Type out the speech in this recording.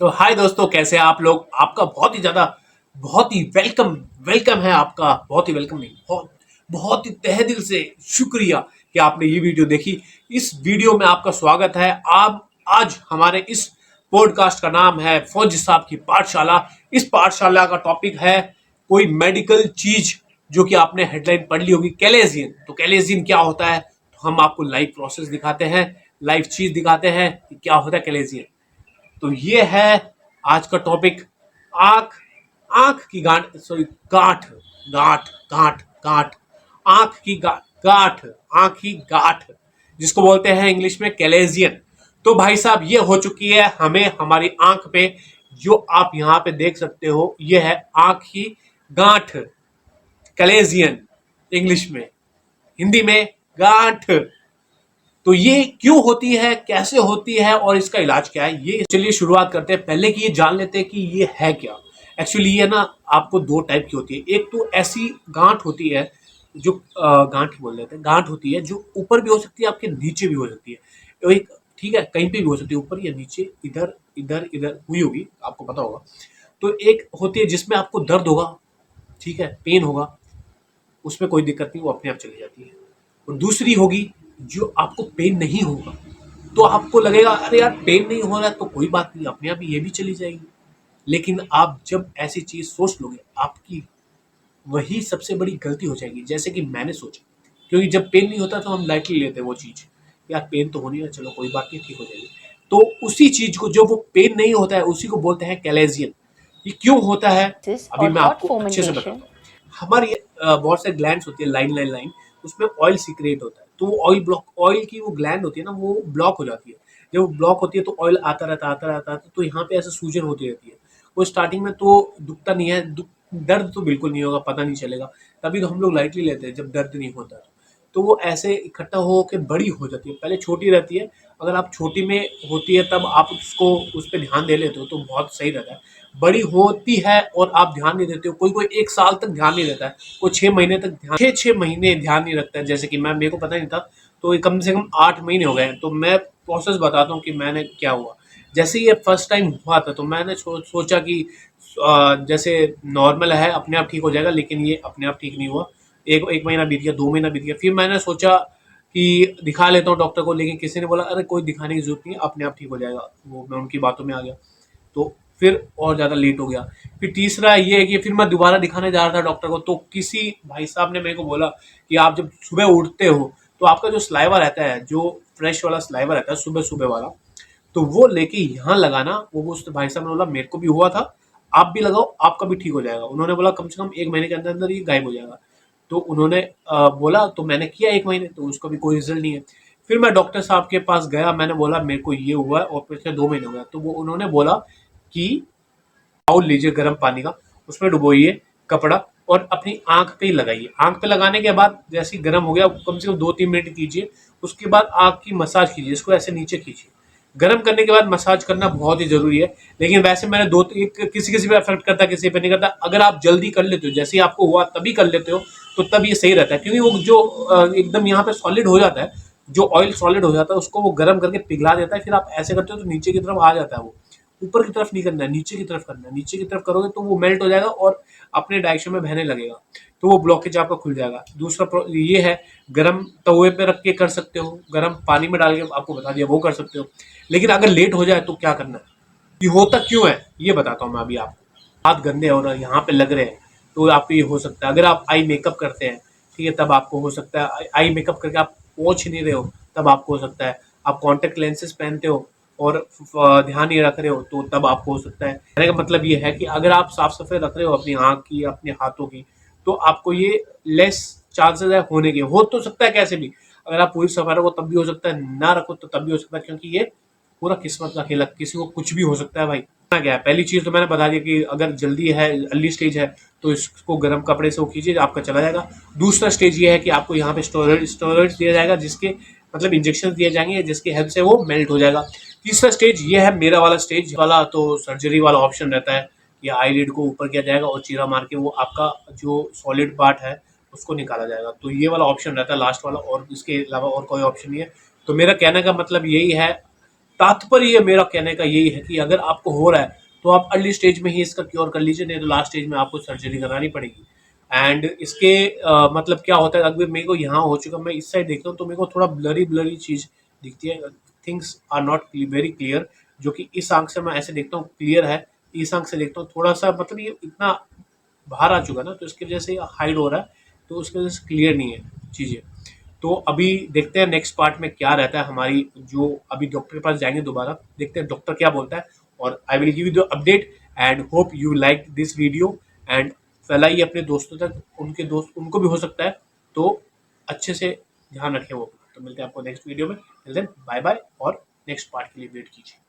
तो हाय दोस्तों, कैसे हैं आप लोग। आपका बहुत ही वेलकम वेलकम है। आपका बहुत ही वेलकम नहीं, बहुत ही तहे दिल से शुक्रिया कि आपने ये वीडियो देखी। इस वीडियो में आपका स्वागत है। आप आज हमारे इस पॉडकास्ट का नाम है फौजी साहब की पाठशाला। इस पाठशाला का टॉपिक है कोई मेडिकल चीज जो कि आपने हेडलाइन पढ़ ली होगी, कैलेजियन। तो कैलेजियन क्या होता है, तो हम आपको लाइव प्रोसेस दिखाते हैं, लाइव चीज दिखाते हैं कि क्या होता है कैलेजियन। तो ये है आज का टॉपिक। आंख आंख की गांठ, सॉरी गांठ गांठ गांठ गांठ आंख की गांठ, आंख की गांठ, जिसको बोलते हैं इंग्लिश में कैलेजियन। तो भाई साहब, ये हो चुकी है हमें हमारी आंख पे। जो आप यहाँ पे देख सकते हो, ये है आंख की गांठ, कैलेजियन इंग्लिश में, हिंदी में गांठ। तो ये क्यों होती है, कैसे होती है और इसका इलाज क्या है, ये चलिए शुरुआत करते हैं। पहले की ये जान लेते हैं कि ये है क्या। एक्चुअली ये ना आपको दो टाइप की होती है। एक तो ऐसी गांठ होती है जो गांठ बोल देते हैं, गांठ होती है जो ऊपर भी हो सकती है, आपके नीचे भी हो सकती है। तो एक ठीक है, कहीं पे भी हो सकती है, ऊपर या नीचे, इधर इधर इधर हुई होगी, आपको पता होगा। तो एक होती है जिसमें आपको दर्द होगा, ठीक है, पेन होगा, उसमें कोई दिक्कत नहीं, वो अपने आप चली जाती है। और दूसरी होगी जो आपको पेन नहीं होगा, तो आपको लगेगा अरे यार पेन नहीं हो रहा है तो कोई बात नहीं, अपने आप ये भी चली जाएगी। लेकिन आप जब ऐसी चीज सोच लोगे, आपकी वही सबसे बड़ी गलती हो जाएगी, जैसे कि मैंने सोचा। क्योंकि जब पेन नहीं होता तो हम लाइटली लेते हैं वो चीज, यार पेन तो होनी है, चलो कोई बात नहीं, ठीक हो जाएगी। तो उसी चीज को, जो वो पेन नहीं होता है, उसी को बोलते हैं कैलेजियन। ये क्यों होता है, अभी और मैं हॉट आपको अच्छे से फर्मेंटेशन। बताता हूँ। हमारी बहुत से ग्लैंड्स होती है, लाइन लाइन लाइन, उसमें ऑयल सीक्रेट होता है। तो वो ऑयल की वो ग्लैंड होती है ना, वो ब्लॉक हो जाती है। जब वो ब्लॉक होती है तो ऑयल आता रहता है, तो यहाँ पे ऐसे सूजन होती रहती है। वो स्टार्टिंग में तो दुखता नहीं है, दर्द तो बिल्कुल नहीं होगा, पता नहीं चलेगा। तभी तो हम लोग लाइटली लेते हैं जब दर्द नहीं होता तो वो ऐसे इकट्ठा हो के बड़ी हो जाती है। पहले छोटी रहती है, अगर आप छोटी में होती है तब आप उसको, उस पर ध्यान दे लेते हो तो बहुत सही रहता है। बड़ी होती है और आप ध्यान नहीं देते हो, कोई कोई 1 साल तक ध्यान नहीं देता है, कोई 6 महीने तक ध्यान, 6 6 महीने ध्यान नहीं रखता है। जैसे कि मेरे को पता नहीं था, तो ये कम से कम 8 महीने हो गए हैं। तो मैं प्रोसेस बताता हूँ कि मैंने क्या हुआ। जैसे ये फर्स्ट टाइम हुआ था तो मैंने सोचा कि जैसे नॉर्मल है, अपने आप ठीक हो जाएगा, लेकिन ये अपने आप ठीक नहीं हुआ। एक एक महीना बीत गया, 2 महीना बीत गया, फिर मैंने सोचा कि दिखा लेता हूँ डॉक्टर को, लेकिन किसी ने बोला अरे कोई दिखाने की जरूरत नहीं है, अपने आप ठीक हो जाएगा। वो मैं उनकी बातों में आ गया, तो फिर और ज़्यादा लेट हो गया। फिर तीसरा ये है कि फिर मैं दोबारा दिखाने जा रहा था डॉक्टर को, तो किसी भाई साहब ने मेरे को बोला कि आप जब सुबह उठते हो तो आपका जो सलाइवा रहता है, जो फ्रेश वाला सलाइवा रहता है सुबह सुबह वाला, तो वो लेके यहाँ लगाना। वो उस भाई साहब ने बोला मेरे को भी हुआ था, आप भी लगाओ, आपका भी ठीक हो जाएगा। उन्होंने बोला कम से कम 1 महीने के अंदर अंदर ये गायब हो जाएगा। तो उन्होंने बोला, तो मैंने किया 1 महीने, तो उसका भी कोई रिजल्ट नहीं है। फिर मैं डॉक्टर साहब के पास गया, मैंने बोला मेरे को ये हुआ है और पिछले 2 महीने हो गया। तो वो उन्होंने बोला कि बाउल लीजिए गर्म पानी का, उसमें डुबोइए कपड़ा और अपनी आंख पे ही लगाइए। आंख पे लगाने के बाद जैसे ही गर्म हो गया, कम से कम 2 3 मिनट कीजिए। उसके बाद आंख की मसाज कीजिए, इसको ऐसे नीचे खींचिए। गर्म करने के बाद मसाज करना बहुत ही जरूरी है। लेकिन वैसे मैंने किसी किसी पे अफेक्ट करता है, किसी पे नहीं करता। अगर आप जल्दी कर लेते हो, जैसे ही आपको हुआ तभी कर लेते हो, तो तब ये सही रहता है। क्योंकि वो जो एकदम यहाँ पे सॉलिड हो जाता है, जो ऑयल सॉलिड हो जाता है, उसको वो गर्म करके पिघला देता है। फिर आप ऐसे करते हो तो नीचे की तरफ आ जाता है वो, ऊपर की तरफ नहीं करना है, नीचे की तरफ करना है। नीचे की तरफ करोगे तो वो मेल्ट हो जाएगा और अपने डायरेक्शन में बहने लगेगा, तो वो ब्लॉकेज आपका खुल जाएगा। दूसरा ये है, गरम तवे पे रख के कर सकते हो, गरम पानी में डाल के, आपको बता दिया, वो कर सकते हो। लेकिन अगर लेट हो जाए तो क्या करना है, ये होता क्यों है ये बताता हूँ मैं अभी आपको। हाथ गंदे और यहाँ पे लग रहे हैं तो आपको ये हो सकता है। अगर आप आई मेकअप करते हैं, ठीक है, तब आपको हो सकता है। आई मेकअप करके आप पोंछ नहीं रहे हो, तब आपको हो सकता है। आप कॉन्टेक्ट लेंसेज पहनते हो और ध्यान नहीं रख रहे हो, तो तब आपको हो सकता है। कहने का मतलब ये है कि अगर आप साफ सफाई रख रहे हो अपनी आंख की, अपने हाथों की, तो आपको ये लेस चांसेस है होने के। हो तो सकता है कैसे भी, अगर आप पूरी सफाई रखो तब भी हो सकता है, ना रखो तो तब भी हो सकता है, क्योंकि ये पूरा किस्मत का खेल है, किसी को कुछ भी हो सकता है भाई। क्या है, पहली चीज तो मैंने बता दी कि अगर जल्दी है, अर्ली स्टेज है, तो इसको गर्म कपड़े से वो कीजिए, आपका चला जाएगा। दूसरा स्टेज ये है कि आपको यहाँ पे स्टेरॉइड्स दिया जाएगा, जिसके मतलब इंजेक्शन दिए जाएंगे, जिसकी हेल्प से वो मेल्ट हो जाएगा। तीसरा स्टेज ये है, मेरा वाला स्टेज वाला, तो सर्जरी वाला ऑप्शन रहता है कि आईलिड को ऊपर किया जाएगा और चीरा मार के वो आपका जो सॉलिड पार्ट है उसको निकाला जाएगा। तो ये वाला ऑप्शन रहता है लास्ट वाला, और इसके अलावा और कोई ऑप्शन नहीं है। तो मेरा कहने का मतलब यही है, तात्पर्य मेरा कहने का यही है कि अगर आपको हो रहा है तो आप अर्ली स्टेज में ही इसका क्योर कर लीजिए, नहीं तो लास्ट स्टेज में आपको सर्जरी करानी पड़ेगी। एंड इसके मतलब क्या होता है, अगर मेरे को यहाँ हो चुका, मैं इस साइड देखता हूँ तो मेरे को थोड़ा ब्लरी ब्लरी चीज़ दिखती है, things are not very clear, जो कि इस आंख से मैं ऐसे देखता हूँ क्लियर है, इस आंख से देखता हूँ थोड़ा सा, मतलब ये इतना बाहर आ चुका ना, तो इसकी वजह से हाइड हो रहा है, तो उसकी वजह से क्लियर नहीं है चीज़ें। तो अभी देखते हैं नेक्स्ट पार्ट में क्या रहता है हमारी, जो अभी डॉक्टर के पास जाएंगे दोबारा, देखते हैं डॉक्टर क्या बोलता है, और I will give you the update and hope you like this video and फैलाइए अपने दोस्तों तक, उनके दोस्त उनको भी हो सकता है, तो अच्छे से ध्यान रखें वो। तो मिलते हैं आपको नेक्स्ट वीडियो में, बाय बाय, और नेक्स्ट पार्ट के लिए वेट कीजिए।